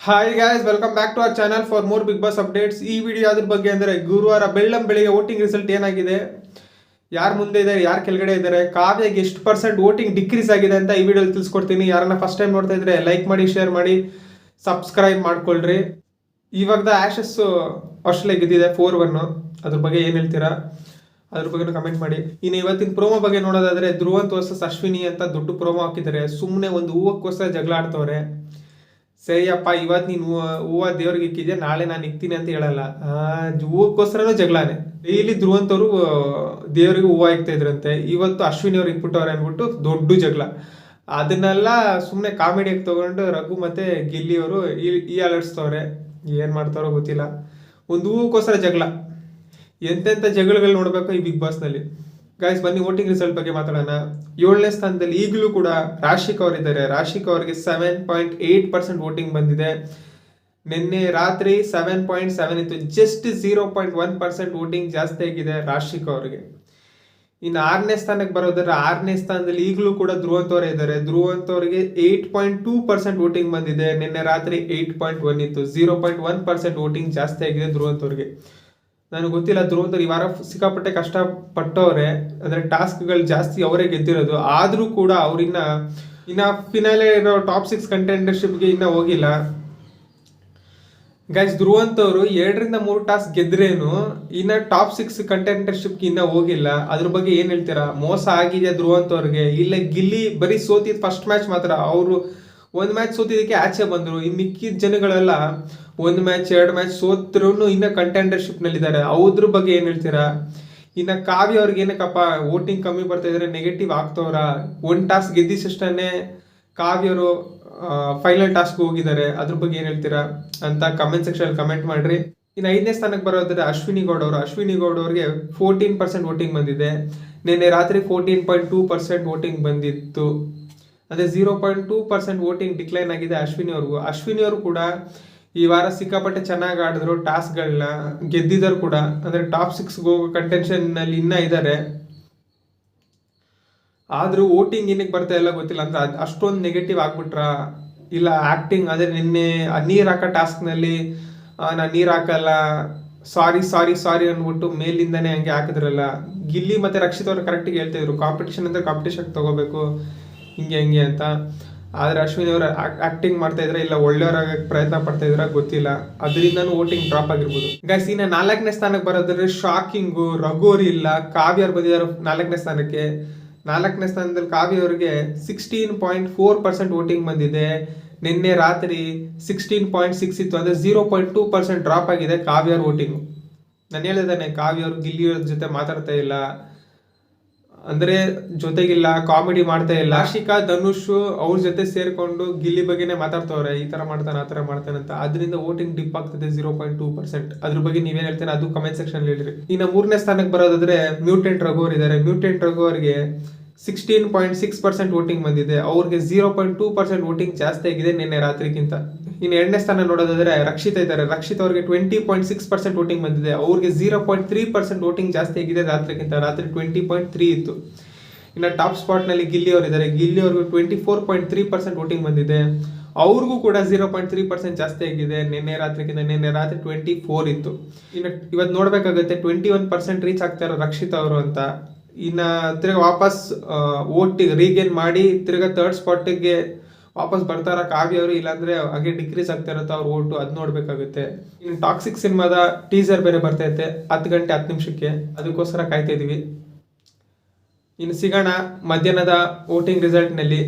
Hi guys, welcome back to our channel for more Bigg Boss updates. ಈ video ಅದ್ರ ಬಗ್ಗೆ ಅಂದರೆ ಗುರುವಾರ ಬೆಳಿಗ್ಗೆ ವೋಟಿಂಗ್ ರಿಸಲ್ಟ್ ಏನಾಗಿದೆ, ಯಾರು ಮುಂದೆ ಇದ್ದಾರೆ, ಯಾರು ಕೆಳಗಡೆ ಇದ್ದಾರೆ, ಕಾವ್ಯಗೆ ಎಷ್ಟು ಪರ್ಸೆಂಟ್ ವೋಟಿಂಗ್ ಡಿಕ್ರೀಸ್ ಆಗಿದೆ ಅಂತ ಈ ವಿಡಿಯೋಲಿ ತಿಳಿಸ್ಕೊಡ್ತೀನಿ. ಯಾರನ್ನ ಫಸ್ಟ್ ಟೈಮ್ ನೋಡ್ತಾ ಇದ್ರೆ ಲೈಕ್ ಮಾಡಿ, ಶೇರ್ ಮಾಡಿ, ಸಬ್ಸ್ಕ್ರೈಬ್ ಮಾಡ್ಕೊಳ್ರಿ. ಇವಾಗ ಆಶಸ್ ಆಸ್ಟ್ರೇಲಿಯಾ ಗೆದ್ದಿದೆ 4-1. ಅದ್ರ ಬಗ್ಗೆ ಏನು ಹೇಳ್ತೀರಾ, ಅದ್ರ ಬಗ್ಗೆ ಕಮೆಂಟ್ ಮಾಡಿ. ಇನ್ನು ಇವತ್ತಿನ ಪ್ರೋಮೋ ಬಗ್ಗೆ ನೋಡೋದಾದ್ರೆ, ಧ್ರುವಂತ್ ವರ್ಸಸ್ ಅಶ್ವಿನಿ ಅಂತ ದೊಡ್ಡ ಪ್ರೋಮೋ ಹಾಕಿದ್ದಾರೆ. ಸುಮ್ಮನೆ ಒಂದು ಹೂವಕ್ಕೋಸ್ಕರ ಜಗಳ ಆಡ್ತವ್ರೆ. ಸರಿಯಪ್ಪ, ಇವತ್ತು ನೀನು ಹೂವು ದೇವ್ರಿಗೆ ಇಕ್ಕಿದ್ಯಾ, ನಾಳೆ ನಾನು ಇಕ್ತೀನಿ ಅಂತ ಹೇಳಲ್ಲ. ಹೂವಕ್ಕೋಸ್ಕರನೂ ಜಗಳಾನೆ. ಡೈಲಿ ಧ್ರುವಂತವರು ದೇವರಿಗೆ ಹೂವು ಇಕ್ತಾ ಇದ್ರಂತೆ, ಇವತ್ತು ಅಶ್ವಿನಿ ಅವ್ರು ಇಕ್ಬಿಟ್ಟವ್ರೆ ಅಂದ್ಬಿಟ್ಟು ದೊಡ್ಡ ಜಗಳ. ಅದನ್ನೆಲ್ಲ ಸುಮ್ಮನೆ ಕಾಮಿಡಿಯಾಗಿ ತಗೊಂಡು ರಘು ಮತ್ತೆ ಗಿಲ್ಲಿ ಅವರು ಈ ಅಲರ್ಸ್ತವ್ರೆ. ಏನು ಮಾಡ್ತಾರೋ ಗೊತ್ತಿಲ್ಲ. ಒಂದು ಹೂವಕ್ಕೋಸ್ಕರ ಜಗಳ. ಎಂತೆಂಥ ಜಗಳಗಳು ನೋಡ್ಬೇಕು ಈ ಬಿಗ್ ಬಾಸ್ನಲ್ಲಿ. ಗೈಸ್, ಬನ್ನಿ ವೋಟಿಂಗ್ ರಿಸಲ್ಟ್ ಬಗ್ಗೆ ಮಾತಾಡೋಣ. 7ನೇ ಸ್ಥಾನದಲ್ಲಿ ಈಗಲೂ ಕೂಡ ರಾಶಿಕ್ ಅವರಿದ್ದಾರೆ. ರಾಶಿಕ್ ಅವರಿಗೆ 7.8% ವೋಟಿಂಗ್ ಬಂದಿದೆ. ನಿನ್ನೆ ರಾತ್ರಿ 7.7 ಇತ್ತು. ಜಸ್ಟ್ 0.1% ವೋಟಿಂಗ್ ಜಾಸ್ತಿ ಆಗಿದೆ ರಾಶಿಕ್ ಅವರಿಗೆ. ಇನ್ನು 6ನೇ ಸ್ಥಾನಕ್ಕೆ ಬರೋದಾದ್ರೆ, 6ನೇ ಸ್ಥಾನದಲ್ಲಿ ಈಗಲೂ ಕೂಡ ಧ್ರುವಂತ್ ಅವರೇ ಇದ್ದಾರೆ. ಧ್ರುವಂತ್ ಅವರಿಗೆ 8.2% ವೋಟಿಂಗ್ ಬಂದಿದೆ. ನಿನ್ನೆ ರಾತ್ರಿ 8.1 ಇತ್ತು. 0.1% ವೋಟಿಂಗ್ ಜಾಸ್ತಿ ಆಗಿದೆ ಧ್ರುವಂತ್ ಅವರಿಗೆ. ನನಗೆ ಗೊತ್ತಿಲ್ಲ, ಧ್ರುವಂತರು ಈ ವಾರ ಸಿಕ್ಕಾಪಟ್ಟೆ ಕಷ್ಟಪಟ್ಟವ್ರೆ. ಅಂದರೆ ಟಾಸ್ಕ್ಗಳು ಜಾಸ್ತಿ ಅವರೇ ಗೆದ್ದಿರೋದು. ಆದರೂ ಕೂಡ ಇನ್ನ ಫಿನಾಲೆ ಇರೋ ಟಾಪ್ 6 ಕಂಟೆಂಡರ್ಶಿಪ್ಗೆ ಇನ್ನೂ ಹೋಗಿಲ್ಲ. ಗೈಸ್, ಧ್ರುವಂತ್ ಅವರು 2-3 ಟಾಸ್ಕ್ ಗೆದ್ರೇನು ಇನ್ನ ಟಾಪ್ 6 ಕಂಟೆಂಡರ್ಶಿಪ್ಗೆ ಇನ್ನೂ ಹೋಗಿಲ್ಲ. ಅದ್ರ ಬಗ್ಗೆ ಏನು ಹೇಳ್ತೀರಾ? ಮೋಸ ಆಗಿದೆ ಧ್ರುವಂತ್ ಅವ್ರಿಗೆ. ಇಲ್ಲ, ಗಿಲ್ಲಿ ಬರೀ ಸೋತಿದ್ ಫಸ್ಟ್ ಮ್ಯಾಚ್ ಮಾತ್ರ. ಅವರು ಒಂದು ಮ್ಯಾಚ್ ಸೋತಿದ್ದಕ್ಕೆ ಆಚೆ ಬಂದರು. ಈ ಮಿಕ್ಕಿದ ಜನಗಳೆಲ್ಲ 1 ಮ್ಯಾಚ್ 2 ಮ್ಯಾಚ್ ಸೋತ್ರೂ ಇನ್ನ ಕಂಟೆಂಡರ್ಶಿಪ್ನಲ್ಲಿದ್ದಾರೆ. ಅವ್ರ ಬಗ್ಗೆ ಏನು ಹೇಳ್ತೀರಾ? ಇನ್ನು ಕಾವ್ಯ ಅವ್ರಿಗೆ ಏನಕ್ಕಪ್ಪ ವೋಟಿಂಗ್ ಕಮ್ಮಿ ಬರ್ತಾ ಇದ್ರೆ ನೆಗೆಟಿವ್ ಆಗ್ತವ್ರ? 1 ಟಾಸ್ಕ್ ಗೆದ್ದಿಸಷ್ಟೇ ಕಾವ್ಯವರು ಫೈನಲ್ ಟಾಸ್ಕ್ ಹೋಗಿದ್ದಾರೆ. ಅದ್ರ ಬಗ್ಗೆ ಏನು ಹೇಳ್ತೀರಾ ಅಂತ ಕಮೆಂಟ್ ಸೆಕ್ಷನ್ ಕಮೆಂಟ್ ಮಾಡ್ರಿ. ಇನ್ನು 5ನೇ ಸ್ಥಾನಕ್ಕೆ ಬರೋದ್ರೆ ಅಶ್ವಿನಿ ಗೌಡ್ ಅವರು. ಅಶ್ವಿನಿ ಗೌಡ್ ಅವ್ರಿಗೆ 14% ವೋಟಿಂಗ್ ಬಂದಿದೆ. ನಿನ್ನೆ ರಾತ್ರಿ 14.2% ವೋಟಿಂಗ್ ಬಂದಿತ್ತು. ಅದೇ 0.2% ವೋಟಿಂಗ್ ಡಿಕ್ಲೈನ್ ಆಗಿದೆ ಅಶ್ವಿನಿ ಅವ್ರಿಗೂ. ಅಶ್ವಿನಿ ಅವರು ಕೂಡ ಈ ವಾರ ಸಿಕ್ಕಾಪಟ್ಟೆ ಚೆನ್ನಾಗಿ ಆಡಿದ್ರು, ಟಾಸ್ಕ್ಗಳನ್ನ ಗೆದ್ದಿದ್ದಾರೆ ಕೂಡ. ಅಂದರೆ ಟಾಪ್ 6 ಹೋಗೋ ಕಂಟೆನ್ಷನ್ನಲ್ಲಿ ಇನ್ನೂ ಇದ್ದಾರೆ. ಆದರೂ ವೋಟಿಂಗ್ ಏನಕ್ಕೆ ಬರ್ತಾ ಇಲ್ಲ ಗೊತ್ತಿಲ್ಲ. ಅಂದ್ರೆ ಅಷ್ಟೊಂದು ನೆಗೆಟಿವ್ ಆಗ್ಬಿಟ್ರಾ, ಇಲ್ಲ ಆ್ಯಕ್ಟಿಂಗ್. ಅಂದರೆ ನಿನ್ನೆ ನೀರು ಹಾಕೋ ಟಾಸ್ಕ್ನಲ್ಲಿ ನಾನು ನೀರು ಹಾಕಲ್ಲ, ಸಾರಿ ಅಂದ್ಬಿಟ್ಟು ಮೇಲಿಂದನೇ ಹಂಗೆ ಹಾಕಿದ್ರಲ್ಲ. ಗಿಲ್ಲಿ ಮತ್ತು ರಕ್ಷಿತ್ ಅವರು ಕರೆಕ್ಟಾಗಿ ಹೇಳ್ತಾಯಿದ್ರು, ಕಾಂಪಿಟೇಷನ್ ಅಂದರೆ ಕಾಂಪಿಟೇಷನ್ ತಗೋಬೇಕು, ಹಿಂಗೆ ಅಂತ. ಆದರೆ ಅಶ್ವಿನಿ ಅವರು ಆಕ್ಟಿಂಗ್ ಮಾಡ್ತಾ ಇದ್ರೆ, ಇಲ್ಲ ಒಳ್ಳೆಯವರಾಗಕ್ಕೆ ಪ್ರಯತ್ನ ಪಡ್ತಾ ಇದ್ರೆ ಗೊತ್ತಿಲ್ಲ. ಅದರಿಂದನೂ ವೋಟಿಂಗ್ ಡ್ರಾಪ್ ಆಗಿರ್ಬೋದು. ಗೈಸ್, ಇನ್ನು 4ನೇ ಸ್ಥಾನಕ್ಕೆ ಬರೋದ್ರೆ ಶಾಕಿಂಗು, ರಘೋರಿ ಇಲ್ಲ, ಕಾವ್ಯ ಅವ್ರು ಬಂದಿದ್ದಾರೆ 4ನೇ ಸ್ಥಾನಕ್ಕೆ. 4ನೇ ಸ್ಥಾನದಲ್ಲಿ ಕಾವ್ಯ ಅವರಿಗೆ 16.4% ವೋಟಿಂಗ್ ಬಂದಿದೆ. ನಿನ್ನೆ ರಾತ್ರಿ 16.6 ಇತ್ತು. ಅಂದರೆ 0.2% ಡ್ರಾಪ್ ಆಗಿದೆ ಕಾವ್ಯ ಅವ್ರ ವೋಟಿಂಗು. ನಾನು ಹೇಳಿದ್ದಾನೆ, ಕಾವ್ಯ ಅವರು ಗಿಲ್ಲಿಯವ್ರ ಜೊತೆ ಮಾತಾಡ್ತಾ ಇಲ್ಲ, ಅಂದರೆ ಜೊತೆಗಿಲ್ಲ, ಕಾಮಿಡಿ ಮಾಡ್ತಾ ಇಲ್ಲ. ಆಶಿಕಾ, ಧನುಷ್ ಅವ್ರ ಜೊತೆ ಸೇರ್ಕೊಂಡು ಗಿಲ್ಲಿ ಬಗ್ಗೆನೇ ಮಾತಾಡ್ತವ್ರೆ, ಈ ತರ ಮಾಡ್ತಾನೆ ಆ ತರ ಮಾಡ್ತಾನೆ ಅಂತ. ಅದರಿಂದ ವೋಟಿಂಗ್ ಡಿಪ್ ಆಗ್ತದೆ 0.2%. ಅದ್ರ ಬಗ್ಗೆ ನೀವೇನ್ ಹೇಳ್ತೀರಾ ಅದು ಕಮೆಂಟ್ ಸೆಕ್ಷನ್ ಹೇಳಿರಿ. ಇನ್ನು 3ನೇ ಸ್ಥಾನಕ್ಕೆ ಬರೋದಾದ್ರೆ ಮ್ಯೂಟೆಂಟ್ ರಘು ಇದ್ದಾರೆ. ಮ್ಯೂಟೆಂಟ್ ರಘು ಅವರಿಗೆ 16.6% ವೋಟಿಂಗ್ ಬಂದಿದೆ. ಅವ್ರಿಗೆ 0.2% ವೋಟಿಂಗ್ ಜಾಸ್ತಿ ಆಗಿದೆ ನಿನ್ನೆ ರಾತ್ರಿಗಿಂತ. ಇನ್ನು 2ನೇ ಸ್ಥಾನ ನೋಡೋದಾದ್ರೆ ರಕ್ಷಿತ್ ಇದ್ದಾರೆ. ರಕ್ಷಿತ್ ಅವ್ರಿಗೆ 20.6% ವೋಟಿಂಗ್ ಬಂದಿದೆ. ಅವ್ರಿಗೆ 0.3% ವೋಟಿಂಗ್ ಜಾಸ್ತಿ ಆಗಿದೆ ರಾತ್ರಿಗಿಂತ. ರಾತ್ರಿ 20.3 ಇತ್ತು. ಇನ್ನು ಟಾಪ್ ಸ್ಪಾಟ್ನಲ್ಲಿ ಗಿಲ್ಲಿ ಅವರು ಇದ್ದಾರೆ. ಗಿಲ್ಲಿ ಅವ್ರಿಗೂ 24.3% ವೋಟಿಂಗ್ ಬಂದಿದೆ. ಅವ್ರಿಗೂ ಕೂಡ 0.3% ಜಾಸ್ತಿ ಆಗಿದೆ ನಿನ್ನೆ ರಾತ್ರಿಗಿಂತ. ನಿನ್ನೆ ರಾತ್ರಿ 24 ಇತ್ತು. ಇನ್ನು ಇವತ್ತು ನೋಡ್ಬೇಕಾಗುತ್ತೆ 21% ರೀಚ್ ಆಗ್ತಾರೋ ರಕ್ಷಿತ್ ಅವರು ಅಂತ. ಇನ್ನು ತಿರ್ಗಿ ವಾಪಸ್ ವೋಟಿಗೆ ರೀಗೇನ್ ಮಾಡಿ ತಿರ್ಗಾ 3rd ಸ್ಪಾಟಿಗೆ ವಾಪಸ್ ಬರ್ತಾರ ಕಾವ್ಯ ಅವರು, ಇಲ್ಲಾಂದ್ರೆ ಹಾಗೆ ಡಿಕ್ರೀಸ್ ಆಗ್ತಾ ಇರುತ್ತೆ ಅವ್ರ ಓಟು. ಅದು ನೋಡ್ಬೇಕಾಗುತ್ತೆ. ಇನ್ನು ಟಾಕ್ಸಿಕ್ ಸಿನಿಮಾದ ಟೀಸರ್ ಬೇರೆ ಬರ್ತೈತೆ 10 ಗಂಟೆ 10 ನಿಮಿಷಕ್ಕೆ. ಅದಕ್ಕೋಸ್ಕರ ಕಾಯ್ತಾ ಇದೀವಿ. ಇನ್ನು ಸಿಗೋಣ ಮಧ್ಯಾಹ್ನದ ವೋಟಿಂಗ್ ರಿಸಲ್ಟ್ನಲ್ಲಿ.